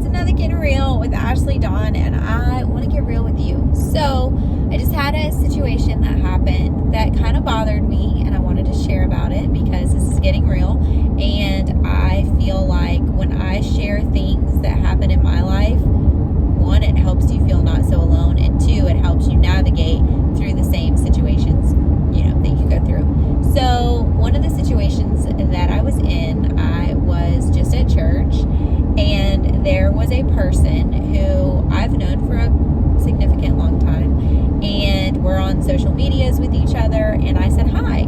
another Gettin Real with Ashleydawn, and I want to get real with you. So, I just had a situation that happened that kind of bothered me, and I wanted to share about it because this is getting real. And I feel like when I share things that happen in my life, one, it helps you feel not so alone, and two, it helps you navigate through the same situations, that you go through. So, one of the situations that I was in, I was just at church, and there was a person who I've known for a significant long time, and we're on social medias with each other, and I said hi.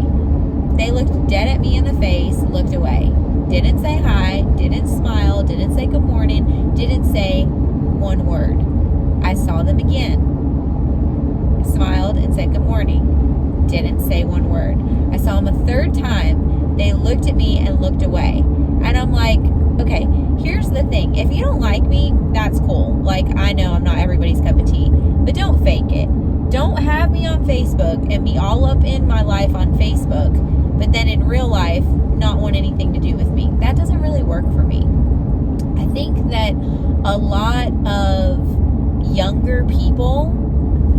They looked dead at me in the face, looked away. Didn't say hi, didn't smile, didn't say good morning, didn't say one word. I saw them again. Smiled and said good morning. Didn't say one word. I saw them a third time. They looked at me and looked away. And I'm like, okay, here's the thing. If you don't like me, that's cool. Like, I know I'm not everybody's cup of tea, but don't fake it. Don't have me on Facebook and be all up in my life on Facebook, but then in real life, not want anything to do with me. That doesn't really work for me. I think that a lot of younger people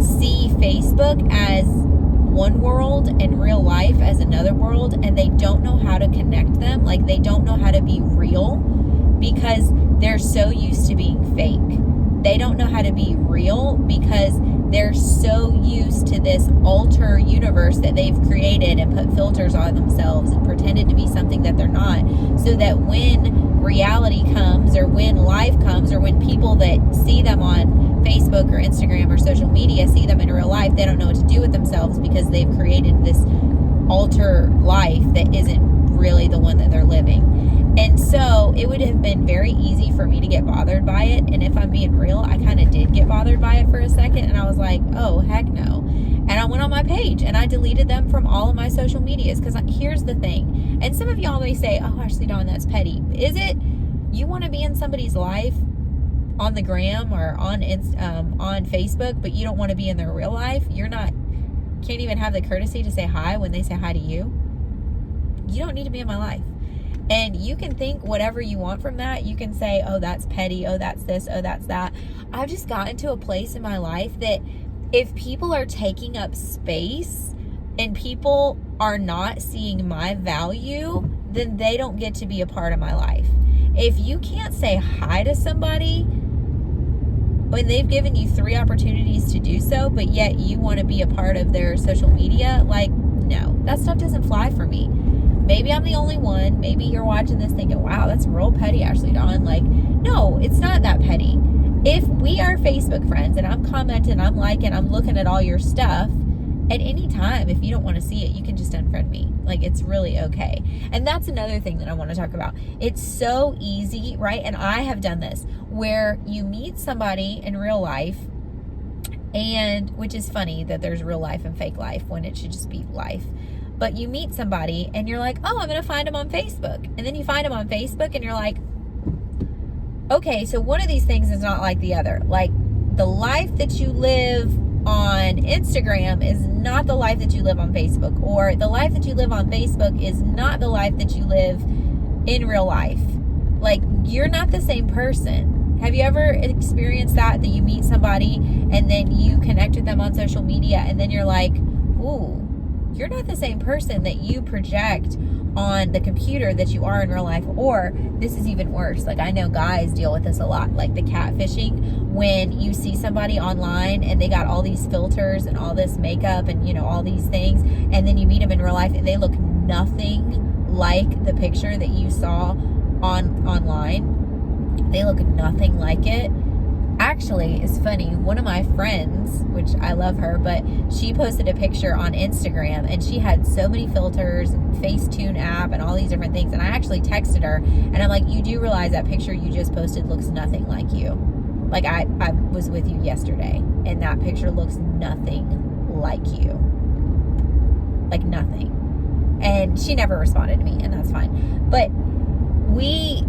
see Facebook as one world and real life as another world, and they don't know how to connect them. Like, they don't know how to be real because they're so used to being fake. They don't know how to be real because they're so used to this alter universe that they've created and put filters on themselves and pretended to be something that they're not, so that when reality comes, or when life comes, or when people that see them on Facebook or Instagram or social media see them in real life, they don't know what to do with themselves because they've created this alter life that isn't really the one that they're living. And so it would have been very easy for me to get bothered by it. And if I'm being real, I kind of did get bothered by it for a second, and I was like, oh, heck no. And I went on my page and I deleted them from all of my social medias, because here's the thing. And some of y'all may say, oh, Ashleydawn, that's petty. Is it? You want to be in somebody's life on the gram or on Facebook, but you don't want to be in their real life? Can't even have the courtesy to say hi when they say hi to you? You don't need to be in my life. And you can think whatever you want from that. You can say, oh, that's petty, oh, that's this, oh, that's that. I've just gotten to a place in my life that if people are taking up space and people are not seeing my value, then they don't get to be a part of my life. If you can't say hi to somebody when they've given you 3 opportunities to do so, but yet you want to be a part of their social media, like, no, that stuff doesn't fly for me. Maybe I'm the only one. Maybe you're watching this thinking, wow, that's real petty, Ashleydawn. Like, no, it's not that petty. If we are Facebook friends and I'm commenting, I'm liking, I'm looking at all your stuff, at any time, if you don't want to see it, you can just unfriend me. Like, it's really okay. And that's another thing that I want to talk about. It's so easy, right? And I have done this, where you meet somebody in real life, and which is funny that there's real life and fake life when it should just be life. But you meet somebody and you're like, oh, I'm going to find them on Facebook. And then you find them on Facebook and you're like, okay, so one of these things is not like the other. Like, the life that you live on Instagram is not the life that you live on Facebook, or the life that you live on Facebook is not the life that you live in real life. Like, you're not the same person. Have you ever experienced that you meet somebody and then you connect with them on social media and then you're like, ooh, you're not the same person that you project on the computer that you are in real life? Or this is even worse. Like, I know guys deal with this a lot, like the catfishing, when you see somebody online and they got all these filters and all this makeup and all these things, and then you meet them in real life and they look nothing like the picture that you saw online. They look nothing like it. Actually, it's funny, one of my friends, which I love her, but she posted a picture on Instagram and she had so many filters and Facetune app and all these different things, and I actually texted her and I'm like, you do realize that picture you just posted looks nothing like you? Like, I was with you yesterday and that picture looks nothing like you. Like, nothing. And she never responded to me, and that's fine. But we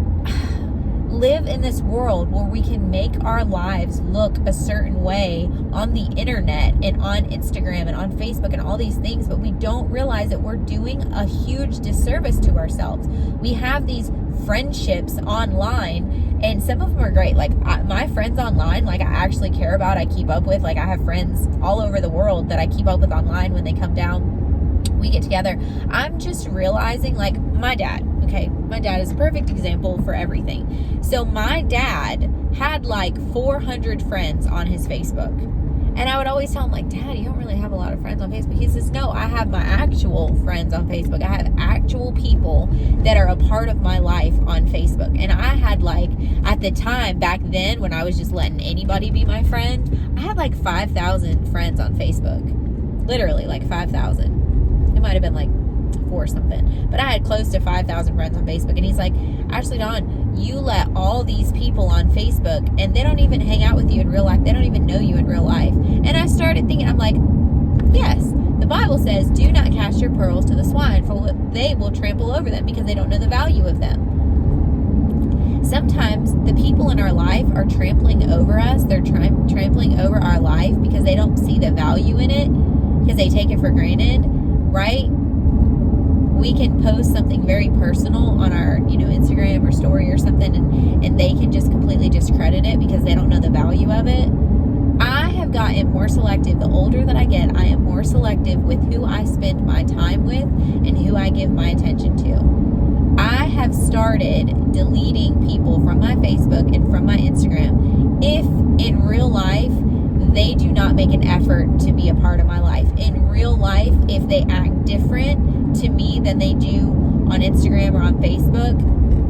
live in this world where we can make our lives look a certain way on the internet and on Instagram and on Facebook and all these things, but we don't realize that we're doing a huge disservice to ourselves. We have these friendships online And some of them are great. Like, my friends online, like, I actually care about, I keep up with. Like, I have friends all over the world that I keep up with online. When they come down, we get together. I'm just realizing, like, my dad, okay? My dad is a perfect example for everything. So my dad had like 400 friends on his Facebook. And I would always tell him, like, Dad, you don't really have a lot of friends on Facebook. He says, no, I have my actual friends on Facebook. I have actual people that are a part of my life on Facebook. And I had, like, at the time, back then, when I was just letting anybody be my friend, I had like 5,000 friends on Facebook. Literally, like 5,000. It might have been like 4 or something. But I had close to 5,000 friends on Facebook. And he's like, Ashleydawn, you let all these people on Facebook, and they don't even hang out with you in real life. They don't even know you in real life. And I started thinking, I'm like, yes, the Bible says, do not cast your pearls to the swine, for they will trample over them, because they don't know the value of them. Sometimes the people in our life are trampling over us. They're trampling over our life because they don't see the value in it, because they take it for granted, right? We can post something very personal on our, Instagram or story or something, and they can just completely discredit it because they don't know the value of it. I have gotten more selective. The older that I get, I am more selective with who I spend my time with and who I give my attention to. I have started deleting people from my Facebook and from my Instagram if in real life they do not make an effort to be a part of my life. In real life, if they act different to me than they do on Instagram or on Facebook,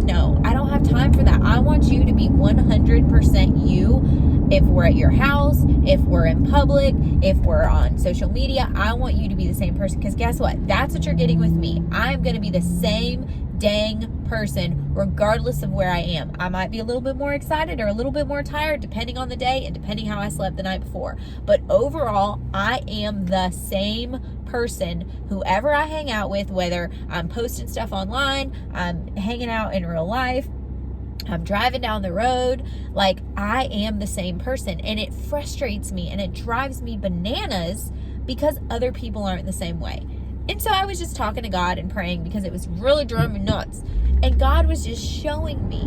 no, I don't have time for that. I want you to be 100% you. If we're at your house, if we're in public, if we're on social media, I want you to be the same person. Because guess what? That's what you're getting with me. I'm going to be the same dang person regardless of where I am. I might be a little bit more excited or a little bit more tired depending on the day and depending how I slept the night before. But overall, I am the same person whoever I hang out with, whether I'm posting stuff online, I'm hanging out in real life, I'm driving down the road, like, I am the same person. And it frustrates me and it drives me bananas because other people aren't the same way. And so I was just talking to God and praying because it was really driving me nuts. And God was just showing me.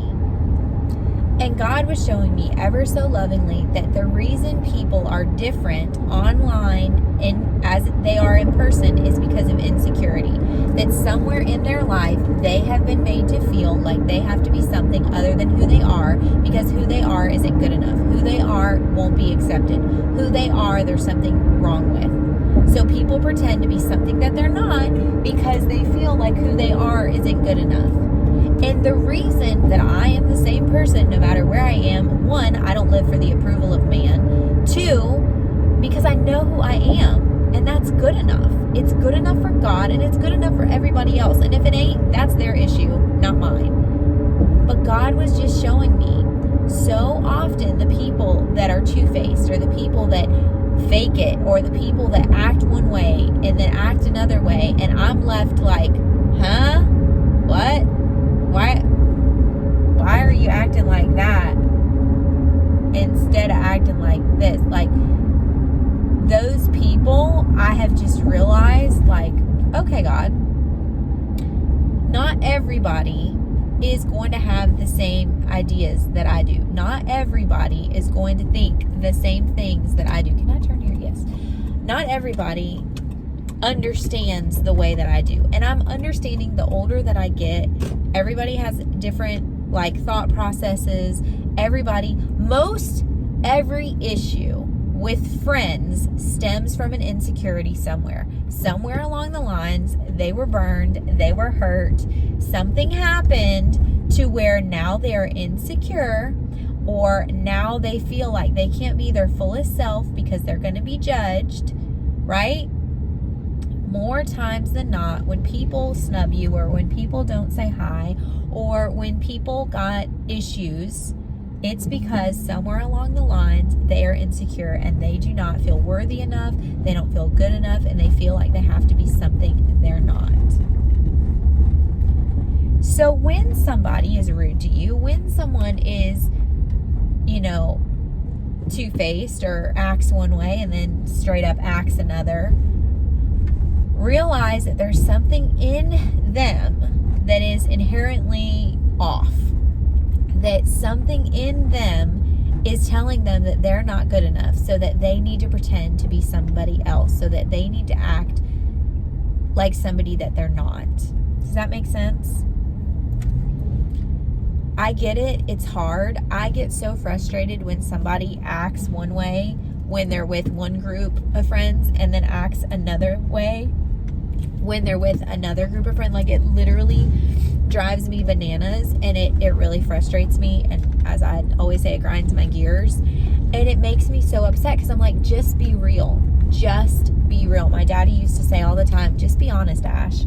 And God was showing me ever so lovingly that the reason people are different online and as they are in person is because of insecurity. That somewhere in their life, they have been made to feel like they have to be something other than who they are, because who they are isn't good enough. Who they are won't be accepted. Who they are, there's something wrong with. So people pretend to be something that they're not because they feel like who they are isn't good enough. And the reason that I am the same person no matter where I am, 1, I don't live for the approval of man. 2, because I know who I am, and that's good enough. It's good enough for God, and it's good enough for everybody else. And if it ain't, that's their issue, not mine. But God was just showing me so often the people that are two-faced, or the people that fake it, or the people that act one way and then act another way, and I'm left like, huh? What? Why are you acting like that instead of acting like this? Like, those people, I have just realized, like, okay, God, not everybody is going to have the same ideas that I do. Not everybody is going to think the same things that I do. Can I turn here? Yes. Not everybody understands the way that I do. And I'm understanding the older that I get. Everybody has different, like, thought processes. Every issue with friends stems from an insecurity somewhere. Somewhere along the lines, they were burned, they were hurt, something happened to where now they're insecure, or now they feel like they can't be their fullest self because they're going to be judged, right? More times than not, when people snub you, or when people don't say hi, or when people got issues, it's because somewhere along the lines they are insecure and they do not feel worthy enough, they don't feel good enough, and they feel like they have to be something they're not. So when somebody is rude to you, when someone is, two-faced or acts one way and then straight up acts another, realize that there's something in them that is inherently off. that something in them is telling them that they're not good enough, so that they need to pretend to be somebody else, so that they need to act like somebody that they're not. Does that make sense? I get it. It's hard. I get so frustrated when somebody acts one way when they're with one group of friends and then acts another way when they're with another group of friends. Like, it literally drives me bananas, and it really frustrates me. And as I always say, it grinds my gears. And it makes me so upset because I'm like, just be real. Just be real. My daddy used to say all the time, just be honest, Ash.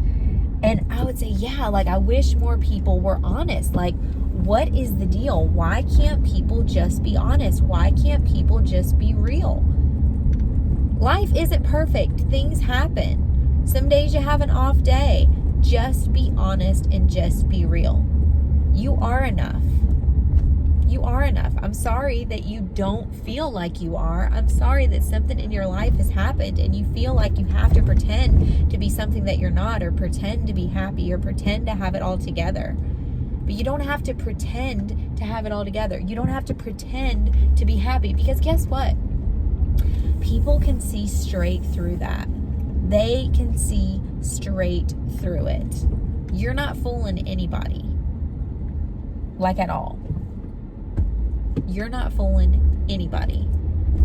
And I would say, yeah, like, I wish more people were honest. Like, what is the deal? Why can't people just be honest? Why can't people just be real? Life isn't perfect. Things happen. Some days you have an off day. Just be honest and just be real. You are enough. You are enough. I'm sorry that you don't feel like you are. I'm sorry that something in your life has happened and you feel like you have to pretend to be something that you're not, or pretend to be happy, or pretend to have it all together. But you don't have to pretend to have it all together. You don't have to pretend to be happy, because guess what? People can see straight through that. They can see straight through it. You're not fooling anybody. Like, at all. You're not fooling anybody.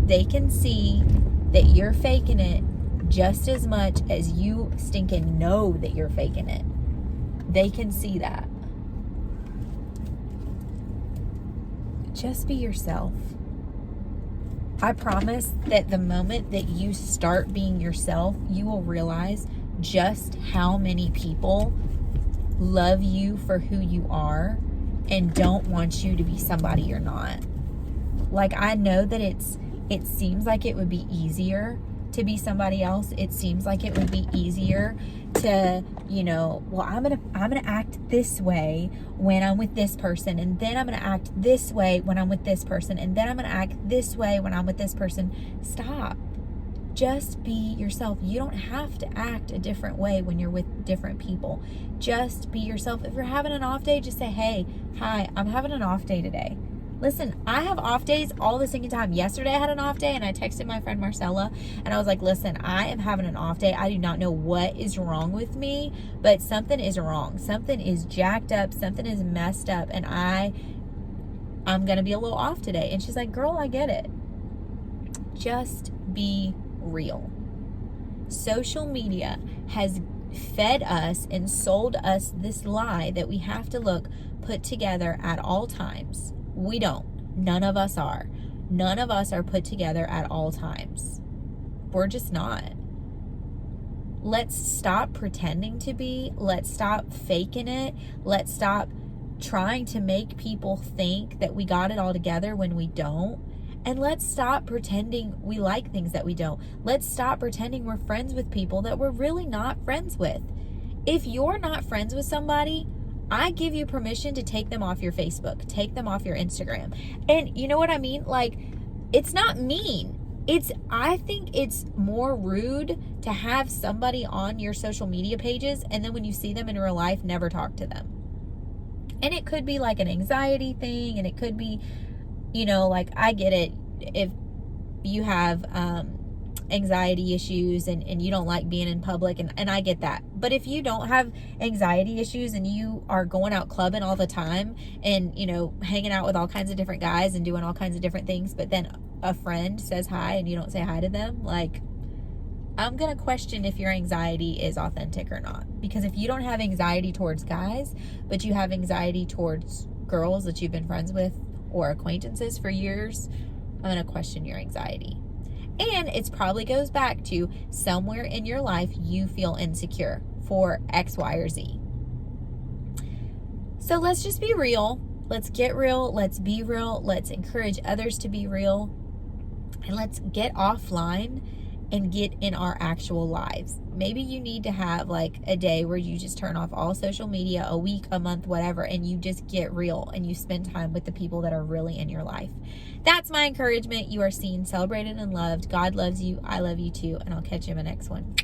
They can see that you're faking it just as much as you stinking know that you're faking it. They can see that. Just be yourself. I promise that the moment that you start being yourself, you will realize just how many people love you for who you are and don't want you to be somebody you're not. Like, I know that it seems like it would be easier to be somebody else. It seems like it would be easier to, well, I'm gonna act this way when I'm with this person, and then I'm gonna act this way when I'm with this person, and then I'm gonna act this way when I'm with this person. Stop. Just be yourself. You don't have to act a different way when you're with different people. Just be yourself. If you're having an off day, just say, hey, hi, I'm having an off day today. Listen, I have off days all the single time. Yesterday I had an off day, and I texted my friend Marcella, and I was like, listen, I am having an off day. I do not know what is wrong with me, but something is wrong. Something is jacked up. Something is messed up, and I'm going to be a little off today. And she's like, girl, I get it. Just be real. Social media has fed us and sold us this lie that we have to look put together at all times. We don't. None of us are. None of us are put together at all times. We're just not. Let's stop pretending to be. Let's stop faking it. Let's stop trying to make people think that we got it all together when we don't. And let's stop pretending we like things that we don't. Let's stop pretending we're friends with people that we're really not friends with. If you're not friends with somebody, I give you permission to take them off your Facebook, take them off your Instagram. And you know what I mean? Like, it's not mean. I think it's more rude to have somebody on your social media pages, and then when you see them in real life, never talk to them. And it could be like an anxiety thing, and it could be, like, I get it. If you have anxiety issues and you don't like being in public, and I get that. But if you don't have anxiety issues and you are going out clubbing all the time and, hanging out with all kinds of different guys and doing all kinds of different things, but then a friend says hi and you don't say hi to them, like, I'm going to question if your anxiety is authentic or not. Because if you don't have anxiety towards guys, but you have anxiety towards girls that you've been friends with or acquaintances for years, I'm going to question your anxiety. And it probably goes back to somewhere in your life you feel insecure for X, Y, or Z. So let's just be real. Let's get real. Let's be real. Let's encourage others to be real. And let's get offline and get in our actual lives. Maybe you need to have like a day where you just turn off all social media, a week, a month, whatever, and you just get real and you spend time with the people that are really in your life. That's my encouragement. You are seen, celebrated, and loved. God loves you. I love you too. And I'll catch you in the next one.